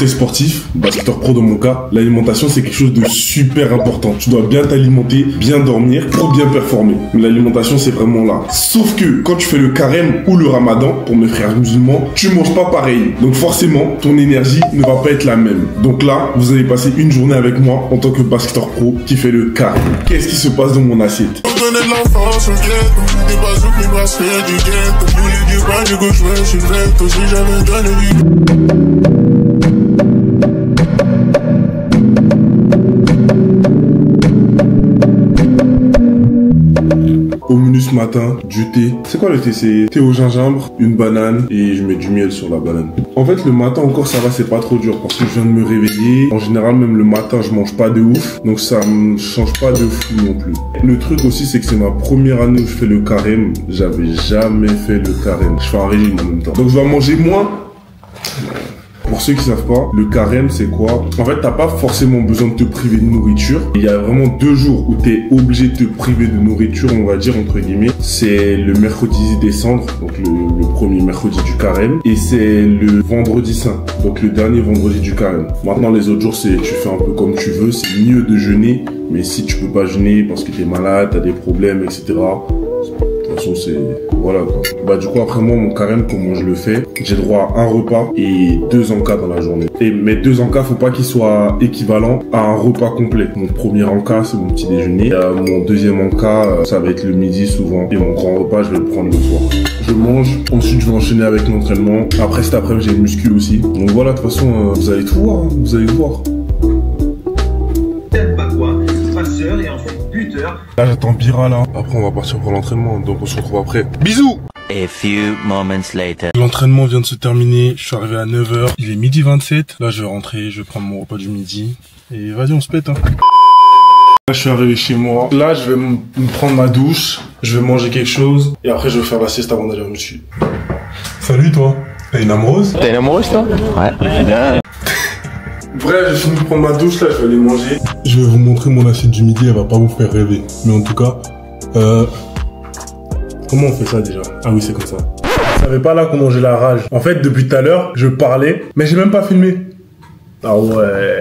t'es sportif, basketeur pro dans mon cas, l'alimentation c'est quelque chose de super important. Tu dois bien t'alimenter, bien dormir pour bien performer. L'alimentation c'est vraiment là. Sauf que quand tu fais le carême ou le ramadan, pour mes frères musulmans, tu manges pas pareil. Donc forcément, ton énergie ne va pas être la même. Donc là, vous allez passer une journée avec moi en tant que basketeur pro qui fait le carême. Qu'est-ce qui se passe dans mon assiette? Au menu ce matin, du thé. C'est quoi le thé? C'est thé au gingembre, une banane et je mets du miel sur la banane. En fait, le matin encore ça va, c'est pas trop dur parce que je viens de me réveiller. En général, même le matin, je mange pas de ouf. Donc ça me change pas de fou non plus. Le truc aussi, c'est que c'est ma première année où je fais le carême. J'avais jamais fait le carême. Je fais un régime en même temps. Donc je dois manger moins. Pour ceux qui savent pas, le carême c'est quoi? En fait, t'as pas forcément besoin de te priver de nourriture. Il y a vraiment 2 jours où t'es obligé de te priver de nourriture, on va dire entre guillemets. C'est le mercredi des cendres, donc le premier mercredi du carême, et c'est le vendredi saint, donc le dernier vendredi du carême. Maintenant, les autres jours, tu fais un peu comme tu veux. C'est mieux de jeûner, mais si tu peux pas jeûner parce que t'es malade, t'as des problèmes, etc. De toute façon, c'est... Voilà, quoi. Bah, du coup, après moi, mon carême, comment je le fais? J'ai droit à un repas et 2 encas dans la journée. Et mes 2 encas, faut pas qu'ils soient équivalents à un repas complet. Mon premier encas, c'est mon petit déjeuner. Mon deuxième encas, ça va être le midi souvent. Et mon grand repas, je vais le prendre le soir. Je mange, ensuite je vais enchaîner avec l'entraînement. Après, cet après-midi, j'ai le muscu aussi. Donc voilà, de toute façon, vous allez tout voir, hein. Vous allez voir. Et ensuite buteur. Là j'attends Bira là. Après on va partir pour l'entraînement, donc on se retrouve après. Bisous. A few moments later. L'entraînement vient de se terminer, je suis arrivé à 9h. Il est 12h27. Là je vais rentrer, je vais prendre mon repas du midi. Et vas-y on se pète hein. Là je suis arrivé chez moi. Là je vais me prendre ma douche, je vais manger quelque chose. Et après je vais faire la sieste avant d'aller au muscu. Salut toi. T'as une amoureuse? T'as une amoureuse toi? Ouais. Bien. Bref, j'ai fini de prendre ma douche, là, je vais aller manger. Je vais vous montrer mon assiette du midi, elle va pas vous faire rêver. Mais en tout cas, comment on fait ça déjà? Ah oui, c'est comme ça. Vous savez pas là comment j'ai la rage. En fait, depuis tout à l'heure, je parlais, mais j'ai même pas filmé. Ah ouais.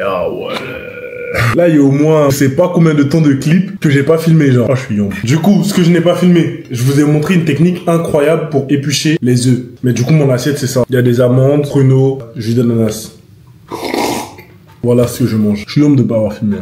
Là, il y a au moins, je sais pas combien de temps de clips que j'ai pas filmé, genre. Oh, je suis young. Du coup, ce que je n'ai pas filmé, je vous ai montré une technique incroyable pour éplucher les œufs. Mais du coup, mon assiette, c'est ça. Il y a des amandes, pruneaux, jus d'ananas. Voilà ce que je mange. Je suis homme de pas avoir filmé.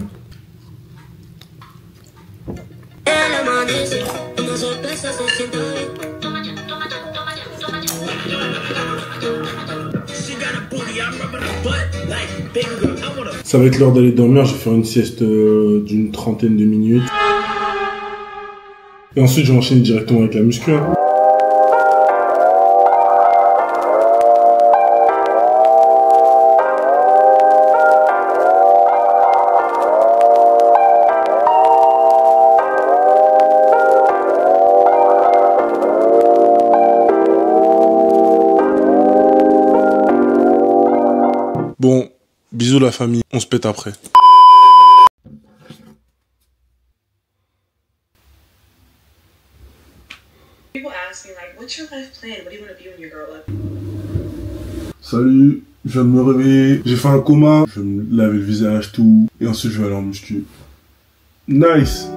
Ça va être l'heure d'aller dormir. Je vais faire une sieste d'une 30aine de minutes. Et ensuite, je vais enchaîner directement avec la muscu. Hein. Bon, bisous la famille, on se pète après. Salut, je viens de me réveiller, j'ai fait un coma, je vais me laver le visage, tout, et ensuite je vais aller en muscu. Nice!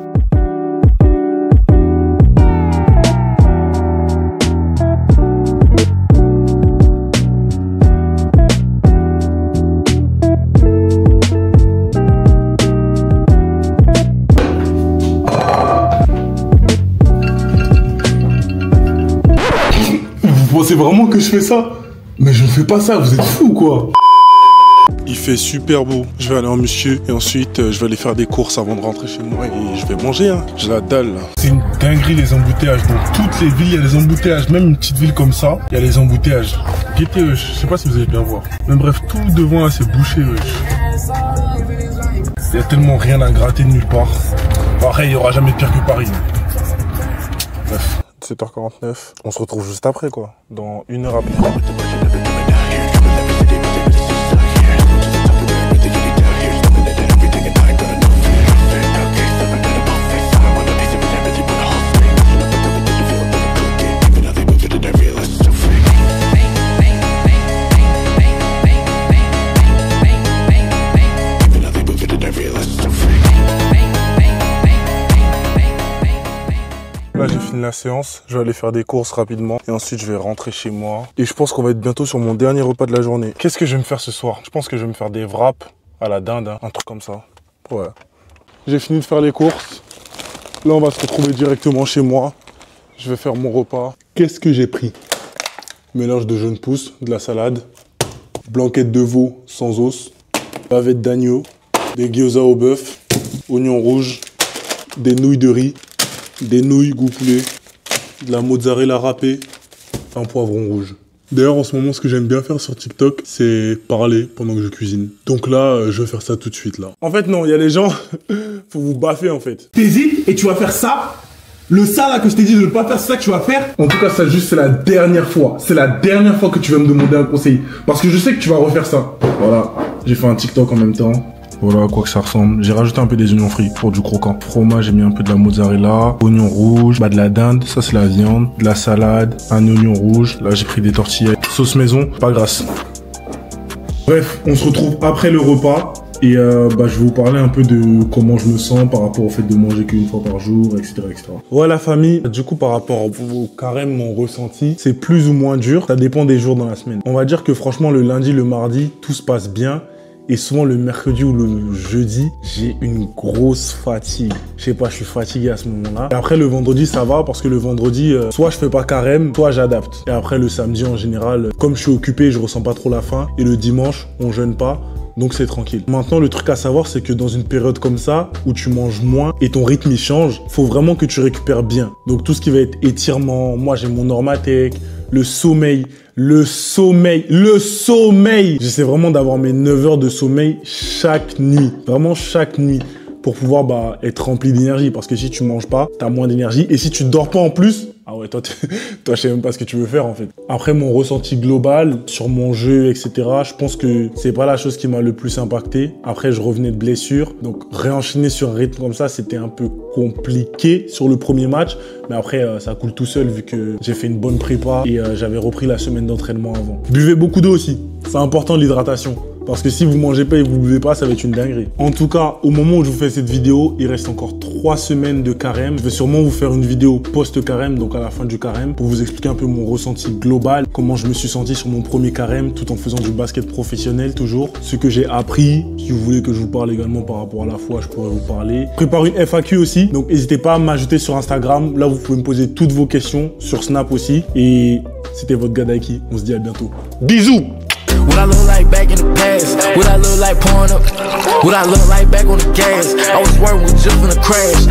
Vous pensez vraiment que je fais ça? Mais je ne fais pas ça, vous êtes fous quoi. Il fait super beau, je vais aller en muscu et ensuite je vais aller faire des courses avant de rentrer chez moi et je vais manger hein. J'ai la dalle là. C'est une dinguerie les embouteillages, dans toutes les villes il y a des embouteillages, même une petite ville comme ça, il y a les embouteillages. Guettez, je sais pas si vous allez bien voir. Mais bref, tout devant là c'est bouché. Il y a tellement rien à gratter nulle part. Après il y aura jamais pire que Paris. Bref. 7h49, on se retrouve juste après quoi, dans 1 heure après. la séance. Je vais aller faire des courses rapidement et ensuite je vais rentrer chez moi. Et je pense qu'on va être bientôt sur mon dernier repas de la journée. Qu'est-ce que je vais me faire ce soir? Je pense que je vais me faire des wraps à la dinde, hein, un truc comme ça. Ouais. J'ai fini de faire les courses. Là, on va se retrouver directement chez moi. Je vais faire mon repas. Qu'est-ce que j'ai pris? Mélange de jaunes pousses, de la salade, blanquette de veau sans os, bavette d'agneau, des gyoza au bœuf, oignons rouges, des nouilles de riz, des nouilles goût poulet, de la mozzarella râpée, un poivron rouge. D'ailleurs, en ce moment, ce que j'aime bien faire sur TikTok, c'est parler pendant que je cuisine. Donc là, je vais faire ça tout de suite, là. En fait, non, il y a les gens, faut vous baffer, en fait. T'hésites et tu vas faire ça. Le ça, là, que je t'ai dit de ne pas faire, c'est ça que tu vas faire. En tout cas, ça, juste, c'est la dernière fois. C'est la dernière fois que tu vas me demander un conseil. Parce que je sais que tu vas refaire ça. Voilà. J'ai fait un TikTok en même temps. Voilà à quoi que ça ressemble. J'ai rajouté un peu des oignons frits pour du croquant. Fromage, j'ai mis un peu de la mozzarella, oignons rouges, de la dinde, ça c'est la viande, de la salade, un oignon rouge. Là j'ai pris des tortillas, sauce maison, pas grasse. Bref, on se retrouve après le repas et je vais vous parler un peu de comment je me sens par rapport au fait de manger qu'une fois par jour, etc., etc. Ouais la famille, du coup par rapport au carême, mon ressenti, c'est plus ou moins dur. Ça dépend des jours dans la semaine. On va dire que franchement le lundi, le mardi, tout se passe bien. Et souvent le mercredi ou le jeudi, j'ai une grosse fatigue. Je sais pas, je suis fatigué à ce moment-là. Et après le vendredi, ça va parce que le vendredi, soit je fais pas carême, soit j'adapte. Et après le samedi en général, comme je suis occupé, je ressens pas trop la faim. Et le dimanche, on jeûne pas. Donc c'est tranquille. Maintenant, le truc à savoir, c'est que dans une période comme ça, où tu manges moins et ton rythme il change, faut vraiment que tu récupères bien. Donc tout ce qui va être étirement, moi j'ai mon Normatec, le sommeil. J'essaie vraiment d'avoir mes 9 heures de sommeil chaque nuit. Vraiment chaque nuit. Pour pouvoir être rempli d'énergie. Parce que si tu manges pas, t'as moins d'énergie. Et si tu dors pas en plus, ah ouais, toi, je sais même pas ce que tu veux faire en fait. Après, mon ressenti global sur mon jeu, etc., je pense que c'est pas la chose qui m'a le plus impacté. Après, je revenais de blessure. Donc, réenchaîner sur un rythme comme ça, c'était un peu compliqué sur le premier match. Mais après, ça coule tout seul vu que j'ai fait une bonne prépa et j'avais repris la semaine d'entraînement avant. Buvez beaucoup d'eau aussi. C'est important l'hydratation. Parce que si vous mangez pas et vous buvez pas, ça va être une dinguerie. En tout cas, au moment où je vous fais cette vidéo, il reste encore 3 semaines de carême. Je vais sûrement vous faire une vidéo post-carême, donc à la fin du carême, pour vous expliquer un peu mon ressenti global, comment je me suis senti sur mon premier carême, tout en faisant du basket professionnel toujours. Ce que j'ai appris, si vous voulez que je vous parle également par rapport à la foi, je pourrais vous parler. Je prépare une FAQ aussi, donc n'hésitez pas à m'ajouter sur Instagram. Là, vous pouvez me poser toutes vos questions, sur Snap aussi. Et c'était votre gars Daiki, on se dit à bientôt. Bisous! What I look like back in the past, what I look like pouring up, what I look like back on the gas. I was working with just in the crash.